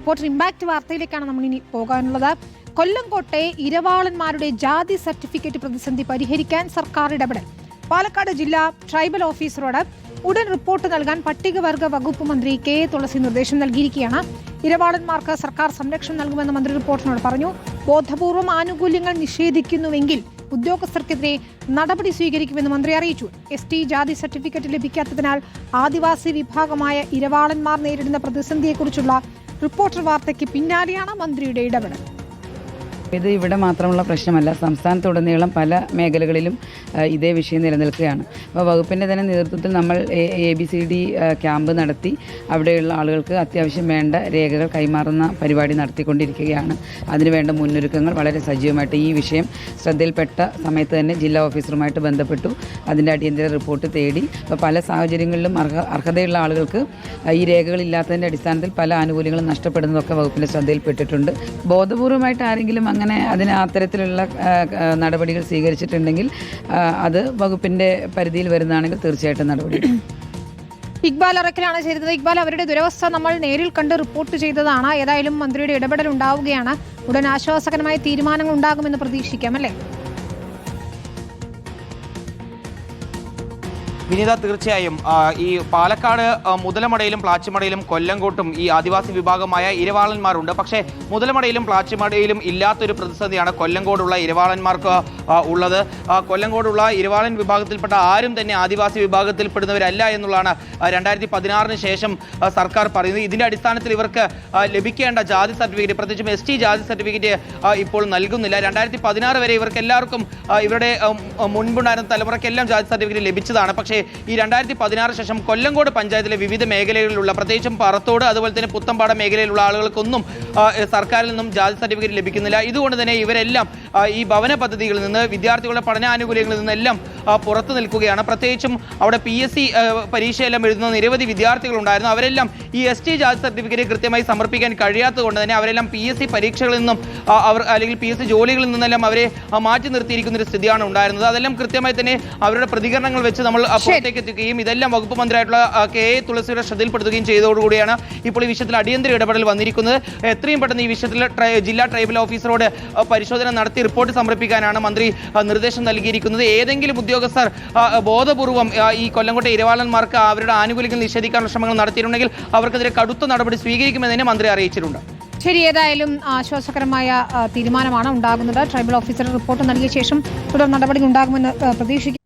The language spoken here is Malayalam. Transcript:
റിപ്പോർട്ടർ ഇമ്പാക്ട് വാർത്തയിലേക്കാണ് നമ്മൾ ഇനി പോകാനുള്ളത്. കൊല്ലംകോട്ടെ ഇരവാളന്മാരുടെ ജാതി സർട്ടിഫിക്കറ്റ് പ്രതിസന്ധി പരിഹരിക്കാൻ സർക്കാർ ഇടപെടൽ. പാലക്കാട് ജില്ലാ ട്രൈബൽ ഓഫീസറോട് ഉടൻ റിപ്പോർട്ട് നൽകാൻ പട്ടികവർഗ വകുപ്പ് മന്ത്രി കെ തുളസി നിർദ്ദേശം നൽകിയിരിക്കുകയാണ്. ഇരവാളന്മാർക്ക് സർക്കാർ സംരക്ഷണം നൽകുമെന്ന് മന്ത്രി റിപ്പോർട്ടിനോട് പറഞ്ഞു. ബോധപൂർവം ആനുകൂല്യങ്ങൾ നിഷേധിക്കുന്നുവെങ്കിൽ ഉദ്യോഗസ്ഥർക്കെതിരെ നടപടി സ്വീകരിക്കുമെന്ന് മന്ത്രി അറിയിച്ചു. ST ജാതി സർട്ടിഫിക്കറ്റ് ലഭിക്കാത്തതിനാൽ ആദിവാസി വിഭാഗമായ ഇരവാളന്മാർ നേരിടുന്ന പ്രതിസന്ധിയെക്കുറിച്ചുള്ള റിപ്പോർട്ടർ വാർത്തയ്ക്ക് പിന്നാലെയാണ് മന്ത്രിയുടെ ഇടപെടൽ. ഇത് ഇവിടെ മാത്രമുള്ള പ്രശ്നമല്ല, സംസ്ഥാനത്തുടനീളം പല മേഖലകളിലും ഇതേ വിഷയം നിലനിൽക്കുകയാണ്. അപ്പോൾ വകുപ്പിൻ്റെ തന്നെ നേതൃത്വത്തിൽ നമ്മൾ ABCD ക്യാമ്പ് നടത്തി അവിടെയുള്ള ആളുകൾക്ക് അത്യാവശ്യം വേണ്ട രേഖകൾ കൈമാറുന്ന പരിപാടി നടത്തിക്കൊണ്ടിരിക്കുകയാണ്. അതിനുവേണ്ട മുന്നൊരുക്കങ്ങൾ വളരെ സജീവമായിട്ട് ഈ വിഷയം ശ്രദ്ധയിൽപ്പെട്ട സമയത്ത് തന്നെ ജില്ലാ ഓഫീസറുമായിട്ട് ബന്ധപ്പെട്ടു. അതിൻ്റെ അടിയന്തര റിപ്പോർട്ട് തേടി. അപ്പോൾ പല സാഹചര്യങ്ങളിലും അർഹതയുള്ള ആളുകൾക്ക് ഈ രേഖകളില്ലാത്തതിൻ്റെ അടിസ്ഥാനത്തിൽ പല ആനുകൂല്യങ്ങളും നഷ്ടപ്പെടുന്നതൊക്കെ വകുപ്പിൻ്റെ ശ്രദ്ധയിൽപ്പെട്ടിട്ടുണ്ട്. ബോധപൂർവമായിട്ട് ആരെങ്കിലും അങ്ങനെ അത്തരത്തിലുള്ള നടപടികൾ സ്വീകരിച്ചിട്ടുണ്ടെങ്കിൽ അത് വകുപ്പിന്റെ പരിധിയിൽ വരുന്നതാണെങ്കിൽ തീർച്ചയായിട്ടും നടപടി. ഇക്ബാൽ അറക്കലാണ് ചെയ്തത്. ഇക്ബാൽ, അവരുടെ ദുരവസ്ഥ നമ്മൾ നേരിൽ കണ്ട് റിപ്പോർട്ട് ചെയ്തതാണ്. ഏതായാലും മന്ത്രിയുടെ ഇടപെടൽ ഉണ്ടാവുകയാണ്. ഉടൻ ആശ്വാസകരമായ തീരുമാനങ്ങൾ ഉണ്ടാകുമെന്ന് പ്രതീക്ഷിക്കാം, അല്ലേ? വിനീത, തീർച്ചയായും ഈ പാലക്കാട് മുതലമടയിലും പ്ലാച്ചിമടയിലും കൊല്ലംകോട്ടും ഈ ആദിവാസി വിഭാഗമായ ഇരവാളന്മാരുണ്ട്. പക്ഷേ മുതലമടയിലും പ്ലാച്ചിമടയിലും ഇല്ലാത്തൊരു പ്രതിസന്ധിയാണ് കൊല്ലംകോടുള്ള ഇരവാളന്മാർക്ക് ഉള്ളത്. കൊല്ലംകോടുള്ള ഇരവാളൻ വിഭാഗത്തിൽപ്പെട്ട ആരും തന്നെ ആദിവാസി വിഭാഗത്തിൽപ്പെടുന്നവരല്ല എന്നുള്ളതാണ് 2016 ശേഷം സർക്കാർ പറയുന്നത്. ഇതിന്റെ അടിസ്ഥാനത്തിൽ ഇവർക്ക് ലഭിക്കേണ്ട ജാതി സർട്ടിഫിക്കറ്റ്, പ്രത്യേകിച്ചും ST ജാതി സർട്ടിഫിക്കറ്റ് ഇപ്പോൾ നൽകുന്നില്ല. 2016 വരെ ഇവർക്ക് എല്ലാവർക്കും ഇവരുടെ മുൻപുണ്ടായിരുന്ന തലമുറയ്ക്കെല്ലാം ജാതി സർട്ടിഫിക്കറ്റ് ലഭിച്ചതാണ്. പക്ഷേ ഈ 2016 ശേഷം കൊല്ലംകോട് പഞ്ചായത്തിലെ വിവിധ മേഖലകളിലുള്ള, പ്രത്യേകിച്ചും പറത്തോട് അതുപോലെ തന്നെ പുത്തമ്പാട മേഖലയിലുള്ള ആളുകൾക്കൊന്നും സർക്കാരിൽ നിന്നും ജാതി സർട്ടിഫിക്കറ്റ് ലഭിക്കുന്നില്ല. ഇതുകൊണ്ട് തന്നെ ഇവരെല്ലാം ഈ ഭവന പദ്ധതികളിൽ നിന്ന്, വിദ്യാർത്ഥികളുടെ പഠനാനുകൂല്യങ്ങളിൽ നിന്നെല്ലാം പുറത്തു നിൽക്കുകയാണ്. പ്രത്യേകിച്ചും അവിടെ PSC പരീക്ഷയെല്ലാം എഴുതുന്ന നിരവധി വിദ്യാർത്ഥികളുണ്ടായിരുന്നു. അവരെല്ലാം ഈ ST ജാതി സർട്ടിഫിക്കറ്റ് കൃത്യമായി സമർപ്പിക്കാൻ കഴിയാത്തത് കൊണ്ട് തന്നെ അവരെല്ലാം PSC പരീക്ഷകളിൽ നിന്നും അല്ലെങ്കിൽ PSC ജോലികളിൽ നിന്നെല്ലാം അവരെ മാറ്റി നിർത്തിയിരിക്കുന്ന ഒരു സ്ഥിതിയാണ് ഉണ്ടായിരുന്നത്. അതെല്ലാം കൃത്യമായി തന്നെ അവരുടെ പ്രതികരണങ്ങൾ വെച്ച് നമ്മൾ പുറത്തേക്ക് എത്തിക്കുകയും ഇതെല്ലാം വകുപ്പ് മന്ത്രിയായിട്ടുള്ള കെ തുളസിയുടെ ശ്രദ്ധയിൽപ്പെടുത്തുകയും ചെയ്തതോടുകൂടിയാണ് ഇപ്പോൾ ഈ വിഷയത്തിൽ അടിയന്തര ഇടപെടൽ വന്നിരിക്കുന്നത്. എത്രയും പെട്ടെന്ന് ഈ വിഷയത്തിൽ ജില്ലാ ട്രൈബൽ ഓഫീസറോട് പരിശോധന നടത്തി റിപ്പോർട്ട് സമർപ്പിക്കാനാണ് മന്ത്രി നിർദ്ദേശം നൽകിയിരിക്കുന്നത്. ഏതെങ്കിലും ഉദ്യോഗസ്ഥർ ബോധപൂർവം ഈ കൊല്ലംകോട്ടെ ഇരവാളന്മാർക്ക് അവരുടെ ആനുകൂല്യങ്ങൾ നിഷേധിക്കാനുള്ള ശ്രമങ്ങൾ നടത്തിയിട്ടുണ്ടെങ്കിൽ അവർക്കെതിരെ കടുത്ത നടപടി സ്വീകരിക്കുമെന്ന് മന്ത്രി അറിയിച്ചിട്ടുണ്ട്. ശരി, ഏതായാലും ആശ്വാസകരമായ തീരുമാനമാണ് ഉണ്ടാകുന്നത്. ട്രൈബൽ ഓഫീസർ റിപ്പോർട്ട് നൽകിയ ശേഷം തുടർ നടപടി ഉണ്ടാകുമെന്ന് പ്രതീക്ഷിക്കുന്നു.